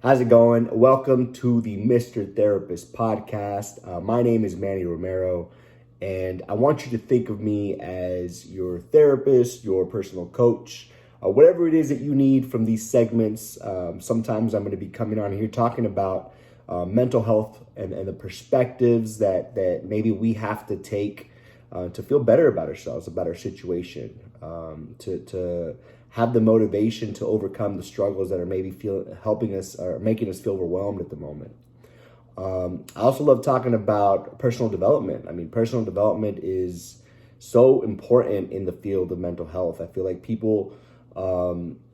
How's it going? Welcome to the Mr. Therapist podcast. My name is Manny Romero, and I want you to think of me as your therapist, your personal coach, whatever it is that you need from these segments. Sometimes I'm going to be coming on here talking about mental health and the perspectives that maybe we have to take to feel better about ourselves, about our situation, to have the motivation to overcome the struggles that are maybe helping us or making us feel overwhelmed at the moment. I also love talking about personal development. I mean, personal development is so important in the field of mental health. I feel like people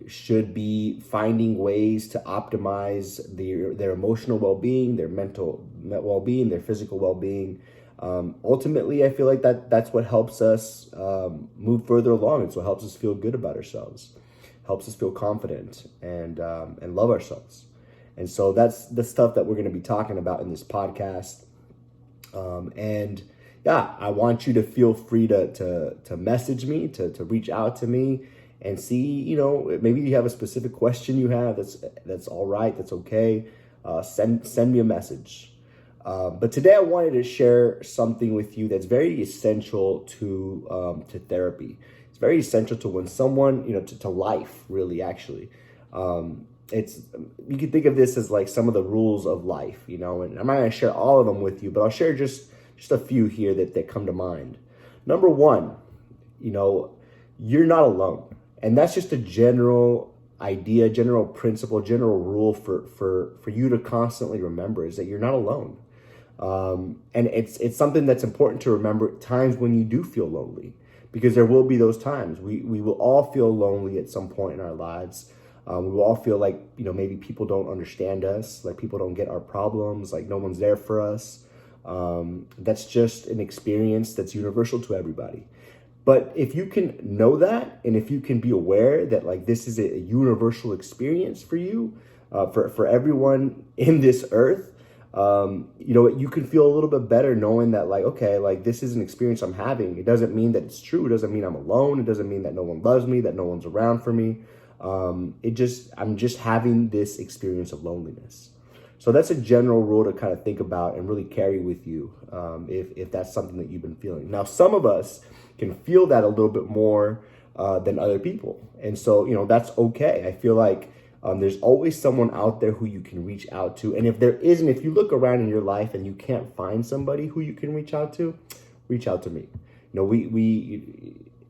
should be finding ways to optimize their emotional well-being, their mental well-being, their physical well-being. Ultimately, I feel like that's what helps us move further along. It's what helps us feel good about ourselves, helps us feel confident and love ourselves. And so that's the stuff that we're going to be talking about in this podcast. I want you to feel free to message me, to reach out to me and see, maybe you have a specific question you have. That's all right. That's okay. Send me a message. But today I wanted to share something with you that's very essential to therapy. It's very essential to when someone, to life, really, actually. You can think of this as like some of the rules of life, and I'm not going to share all of them with you, but I'll share just a few here that come to mind. Number one, you're not alone. And that's just a general idea, general principle, general rule for you to constantly remember, is that you're not alone. And it's something that's important to remember at times when you do feel lonely, because there will be those times. We will all feel lonely at some point in our lives. We will all feel like, maybe people don't understand us, like people don't get our problems, like no one's there for us. That's just an experience that's universal to everybody. But if you can know that, and if you can be aware that like this is a universal experience for you, for everyone in this earth, you can feel a little bit better knowing that like, okay, like this is an experience I'm having. It doesn't mean that it's true. It doesn't mean I'm alone. It doesn't mean that no one loves me, that no one's around for me. I'm just having this experience of loneliness. So that's a general rule to kind of think about and really carry with you, if that's something that you've been feeling. Now, some of us can feel that a little bit more than other people. And so, that's okay. I feel like there's always someone out there who you can reach out to. And if there isn't, if you look around in your life and you can't find somebody who you can reach out to me.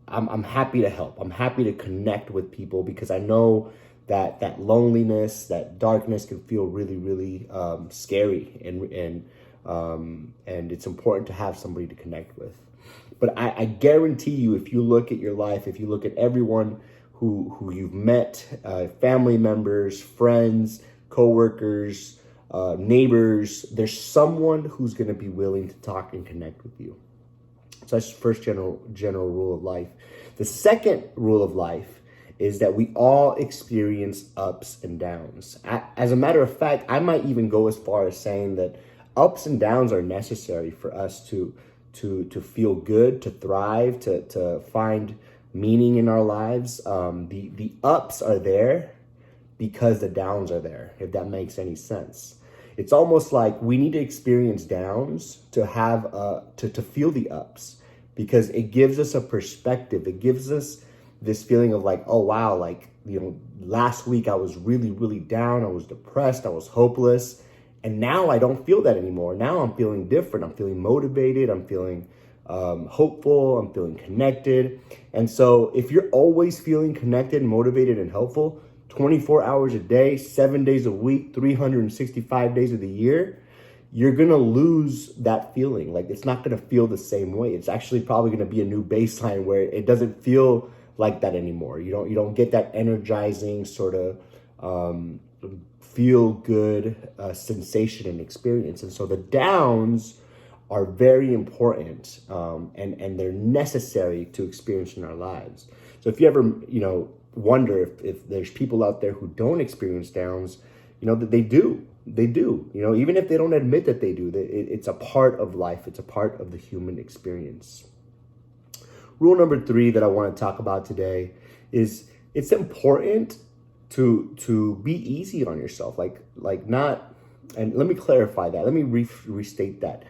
I'm happy to help. I'm happy to connect with people because I know that loneliness, that darkness can feel really, really scary, and it's important to have somebody to connect with. But I guarantee you, if you look at your life, if you look at everyone who you've met, family members, friends, coworkers, neighbors, there's someone who's going to be willing to talk and connect with you. So that's the first general rule of life. The second rule of life is that we all experience ups and downs. As a matter of fact, I might even go as far as saying that ups and downs are necessary for us to feel good, to thrive, to find meaning in our lives. The ups are there because the downs are there, if that makes any sense. It's almost like we need to experience downs to have to feel the ups, because it gives us a perspective. It gives us this feeling of like, oh wow, like, last week I was really, really down. I was depressed. I was hopeless. And now I don't feel that anymore. Now I'm feeling different. I'm feeling motivated. I'm feeling hopeful. I'm feeling connected. And so if you're always feeling connected, motivated, and helpful, 24 hours a day, 7 days a week, 365 days of the year, you're going to lose that feeling. Like, it's not going to feel the same way. It's actually probably going to be a new baseline where it doesn't feel like that anymore. You don't get that energizing sort of feel good sensation and experience. And so the downs are very important, and they're necessary to experience in our lives. So if you ever, wonder if there's people out there who don't experience downs, that they do. They do, even if they don't admit that they do. It's a part of life. It's a part of the human experience. Rule number 3 that I want to talk about today is it's important to be easy on yourself, like not. And let me clarify that. Let me restate that.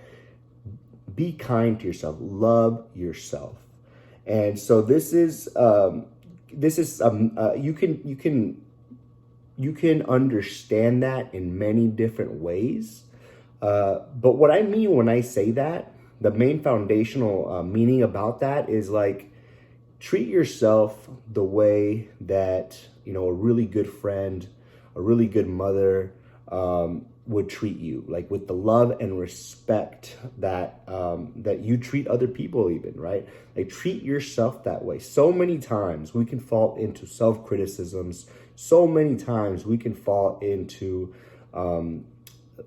Be kind to yourself. Love yourself. And so you can understand that in many different ways. But what I mean when I say that, the main foundational meaning about that is like, treat yourself the way that, you know, a really good friend, a really good mother would treat you, like with the love and respect that that you treat other people, even, right? Like, treat yourself that way. So many times we can fall into self-criticisms. So many times we can fall into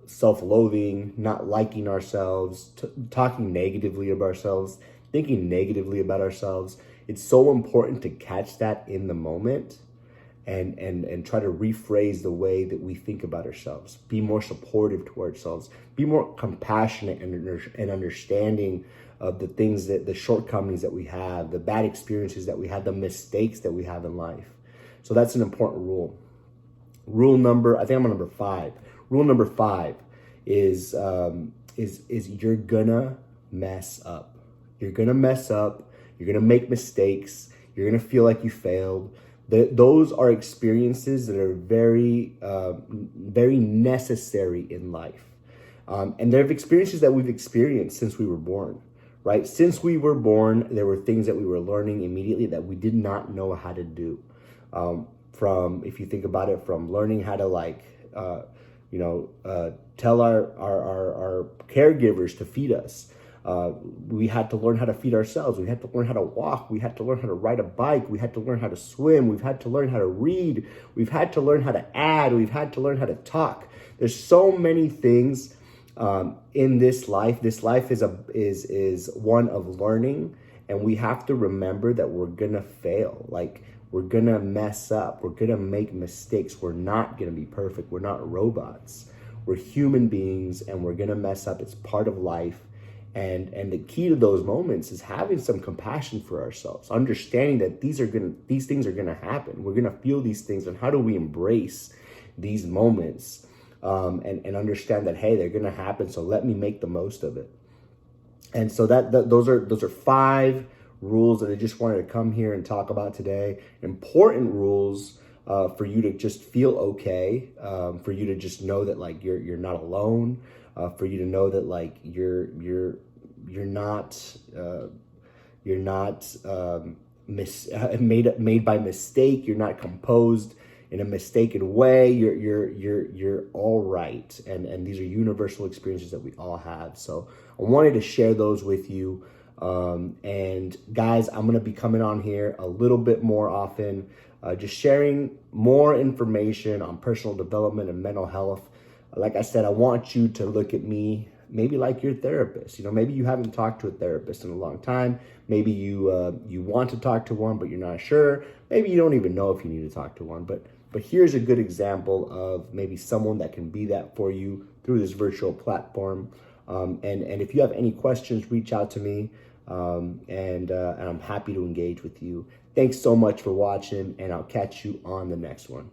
self-loathing, not liking ourselves, talking negatively of ourselves, thinking negatively about ourselves. It's so important to catch that in the moment and try to rephrase the way that we think about ourselves. Be more supportive to ourselves. Be more compassionate and understanding of the things, that the shortcomings that we have, the bad experiences that we have, the mistakes that we have in life. So that's an important rule. I think I'm on number 5. Rule number 5 is you're gonna mess up. You're gonna mess up. You're gonna make mistakes. You're gonna feel like you failed. Those are experiences that are very, very necessary in life. And they're experiences that we've experienced since we were born, right? Since we were born, there were things that we were learning immediately that we did not know how to do. If you think about it, from learning how to tell our caregivers to feed us. We had to learn how to feed ourselves. We had to learn how to walk. We had to learn how to ride a bike. We had to learn how to swim. We've had to learn how to read. We've had to learn how to add. We've had to learn how to talk. There's so many things in this life. This life is one of learning, and we have to remember that we're gonna fail. Like, we're gonna mess up. We're gonna make mistakes. We're not gonna be perfect. We're not robots. We're human beings, and we're gonna mess up. It's part of life. And the key to those moments is having some compassion for ourselves, understanding that these things are gonna happen. We're gonna feel these things, and how do we embrace these moments and understand that, hey, they're gonna happen, so let me make the most of it. And so those are 5 rules that I just wanted to come here and talk about today. Important rules for you to just feel okay, for you to just know that, like, you're not alone. For you to know that, like, you're not made by mistake. You're not composed in a mistaken way. You're all right, and these are universal experiences that we all have. So I wanted to share those with you. And guys, I'm gonna be coming on here a little bit more often, just sharing more information on personal development and mental health. Like I said, I want you to look at me maybe like your therapist. You know, maybe you haven't talked to a therapist in a long time. Maybe you want to talk to one, but you're not sure. Maybe you don't even know if you need to talk to one. But here's a good example of maybe someone that can be that for you through this virtual platform. And if you have any questions, reach out to me, and I'm happy to engage with you. Thanks so much for watching, and I'll catch you on the next one.